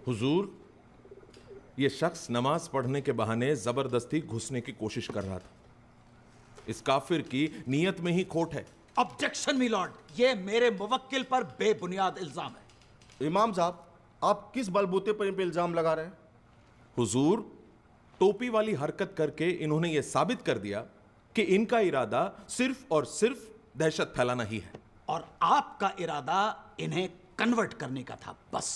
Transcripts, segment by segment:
हुजूर, ये शख्स नमाज पढ़ने के बहाने जबरदस्ती घुसने की कोशिश कर रहा था। इस काफिर की नीयत में ही खोट है। ऑब्जेक्शन मी लॉर्ड, ये मेरे मुवक्किल पर बेबुनियाद इल्जाम है। इमाम साहब, आप किस बलबूते पर इन पे इल्जाम लगा रहे हैं? हुजूर, टोपी वाली हरकत करके इन्होंने यह साबित कर दिया कि इनका इरादा सिर्फ और सिर्फ दहशत फैलाना ही है। और आपका इरादा इन्हें कन्वर्ट करने का था, बस।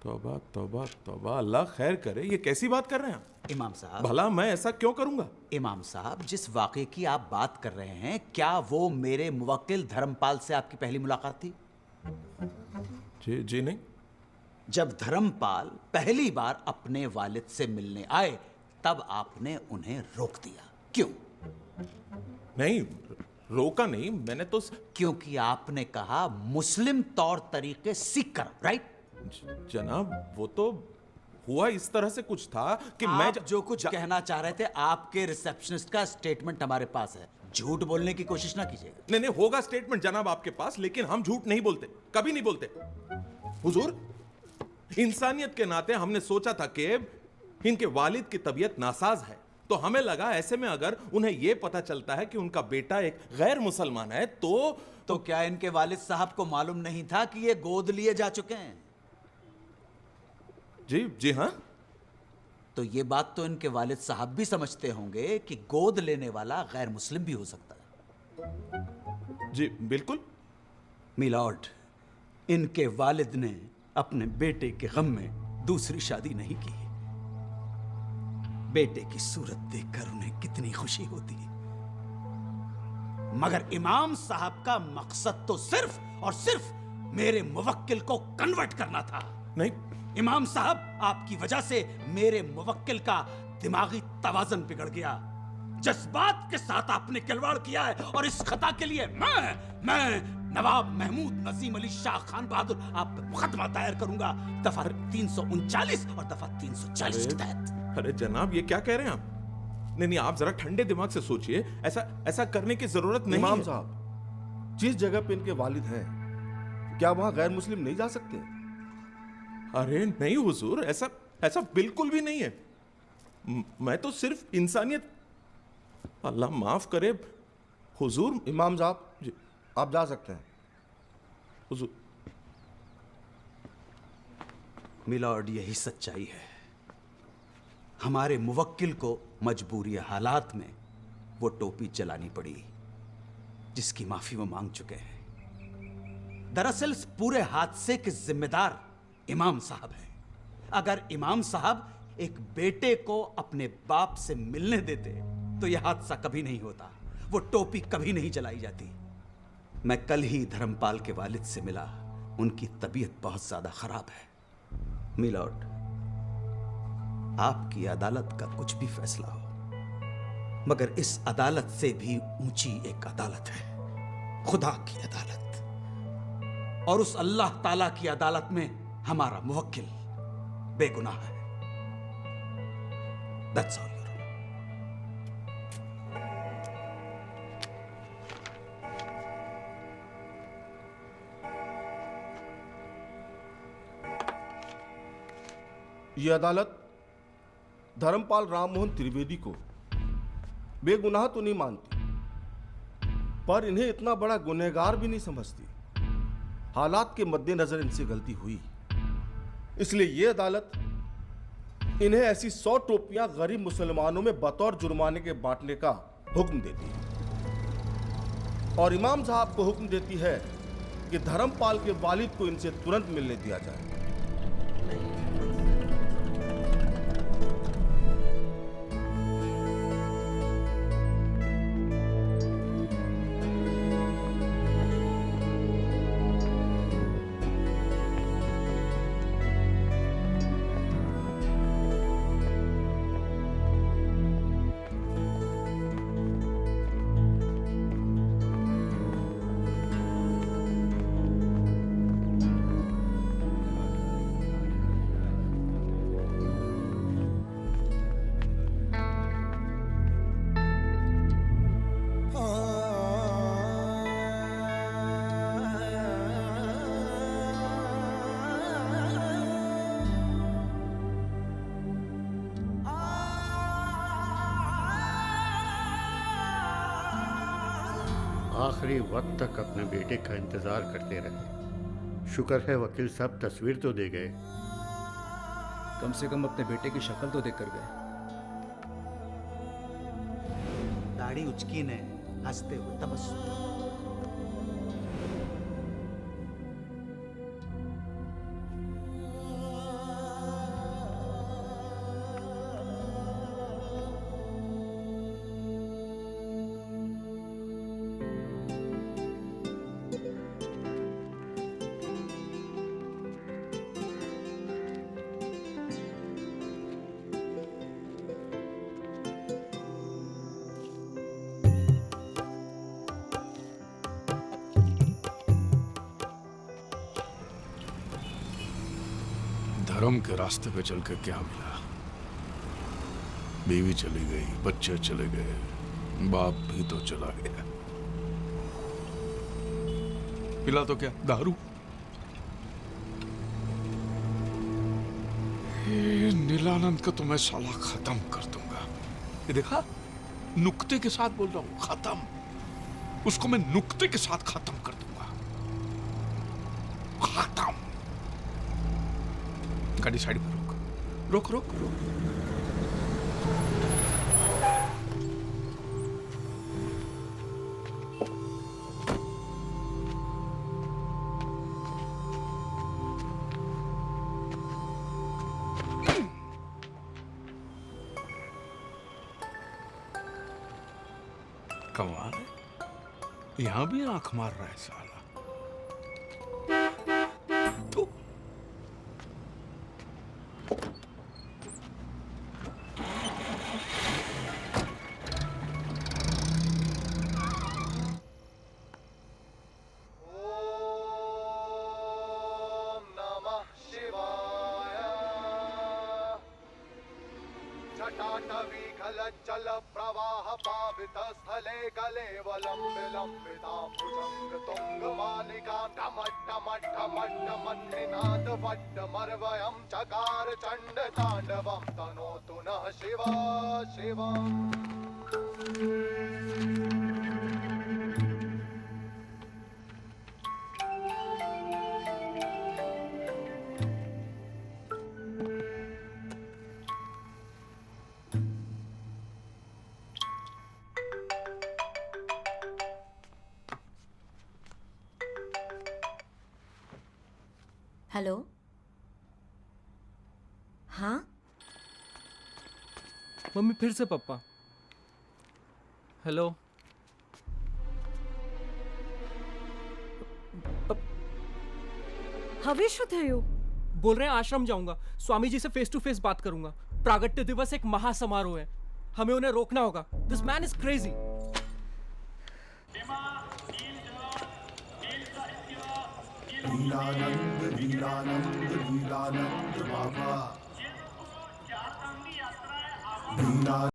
तौबा तौबा तौबा, अल्लाह खैर करे। ये कैसी बात कर रहे हैं आप? इमाम साहब, भला मैं ऐसा क्यों करूंगा? इमाम साहब, जिस वाक़े की आप बात कर रहे हैं, क्या वो मेरे मुवक्किल धर्मपाल से आपकी पहली मुलाकात थी? जी जी नहीं। जब धर्मपाल पहली बार अपने वालिद से मिलने आए, तब आपने उन्हें रोक दिया, क्यों? नहीं, रोका नहीं मैंने तो। क्योंकि आपने कहा मुस्लिम तौर तरीके सीख कर, राइट? जनाब, वो तो हुआ इस तरह से कुछ था कि मैं आप जो कुछ कहना चाह रहे थे, आपके रिसेप्शनिस्ट का स्टेटमेंट हमारे पास है। झूठ बोलने की कोशिश ना कीजिएगा। नहीं नहीं, होगा स्टेटमेंट जनाब आपके पास, लेकिन हम झूठ नहीं बोलते, कभी नहीं बोलते। हुजूर, इंसानियत के नाते हमने सोचा था कि इनके वालिद की तबीयत नासाज है, तो हमें लगा ऐसे में अगर उन्हें यह पता चलता है कि उनका बेटा एक गैर मुसलमान है तो क्या इनके वालिद साहब को मालूम नहीं था कि ये गोद लिए जा चुके हैं? जी जी हाँ। तो ये बात तो इनके वालिद साहब भी समझते होंगे कि गोद लेने वाला गैर मुस्लिम भी हो सकता है। जी बिल्कुल। मिलॉर्ड, इनके वालिद ने अपने बेटे के गम में दूसरी शादी नहीं की। बेटे की सूरत देखकर उन्हें कितनी खुशी होती है, मगर इमाम साहब का मकसद तो सिर्फ और सिर्फ मेरे मुवक्किल को कन्वर्ट करना था। नहीं इमाम साहब, आपकी वजह से मेरे मुवक्किल का दिमागी तवाज़ुन बिगड़ गया। जज्बात के साथ आपने खिलवाड़ किया है, और इस खता के लिए मैं नवाब महमूद नजीम अली शाह खान बहादुर आप पे मुकदमा दायर करूंगा, दफा 339 और दफा 340 के तहत। अरे जनाब, ये क्या कह रहे हैं आप? नहीं नहीं, आप जरा ठंडे दिमाग से सोचिए। ऐसा करने की जरूरत नहीं इमाम है। साहब, जिस जगह पे इनके वालिद हैं, क्या वहां गैर मुस्लिम नहीं जा सकते? अरे नहीं हुजूर, ऐसा बिल्कुल भी नहीं है। मैं तो सिर्फ इंसानियत। अल्लाह माफ करे हुजूर। इमाम साहब जी, आप जा सकते हैं। हुजूर। मिलॉर्ड, यही सच्चाई है। हमारे मुवक्किल को मजबूरी हालात में वो टोपी चलानी पड़ी, जिसकी माफी वो मांग चुके हैं। दरअसल इस पूरे हादसे के जिम्मेदार इमाम साहब हैं। अगर इमाम साहब एक बेटे को अपने बाप से मिलने देते तो यह हादसा कभी नहीं होता, वो टोपी कभी नहीं जलाई जाती। मैं कल ही धर्मपाल के वालिद से मिला, उनकी तबीयत बहुत ज्यादा खराब है। मिलॉर्ड, आपकी अदालत का कुछ भी फैसला हो, मगर इस अदालत से भी ऊंची एक अदालत है, खुदा की अदालत। और उस अल्लाह ताला की अदालत में हमारा मुवक्किल बेगुनाह है। That's all, Your Honor. यह अदालत धर्मपाल राममोहन त्रिवेदी को बेगुनाह तो नहीं मानती, पर इन्हें इतना बड़ा गुनहगार भी नहीं समझती। हालात के मद्देनजर इनसे गलती हुई, इसलिए यह अदालत इन्हें ऐसी 100 टोपियां गरीब मुसलमानों में बतौर जुर्माने के बांटने का हुक्म देती है, और इमाम साहब को हुक्म देती है कि धर्मपाल के वालिद को इनसे तुरंत मिलने दिया जाए। आखिरी वक्त तक अपने बेटे का इंतजार करते रहे। शुक्र है वकील साहब तस्वीर तो दे गए। कम से कम अपने बेटे की शक्ल तो देख कर गए। दाढ़ी उचकी ने हंसते हुए तबस्सुम। धर्म के रास्ते पे चल के क्या मिला? बीवी चली गई, बच्चे चले गए, बाप भी तो चला गया। पिला तो क्या, दारू? ये नीलानंद को तो मैं साला खत्म कर दूंगा। ये देखा, नुक्ते के साथ बोल रहा हूं, खत्म। उसको मैं नुक्ते के साथ खत्म कर दूंगा। खत्म। गाड़ी साइड पर रोक, रोक रोक रोक। कमाल है, यहां भी आंख मार रहा है साला। तो जल प्रवाह पावित स्थले कलेवलम विलंबिता भुजंग तुंग मालिका टमट्टमट्टमट्टमट्टिनाद वट्टमर्वयं चकार चंड तांडवं तनोतु नः शिवा शिवम्। हेलो, हाँ मम्मी फिर से पप्पा। हेलो। हवेश थे यू बोल रहे हैं आश्रम जाऊंगा, स्वामी जी से फेस टू फेस बात करूंगा। प्रागट्य दिवस एक महासमारोह है, हमें उन्हें रोकना होगा। This man is crazy. Leelanand Leelanand Leelanand Baba Leela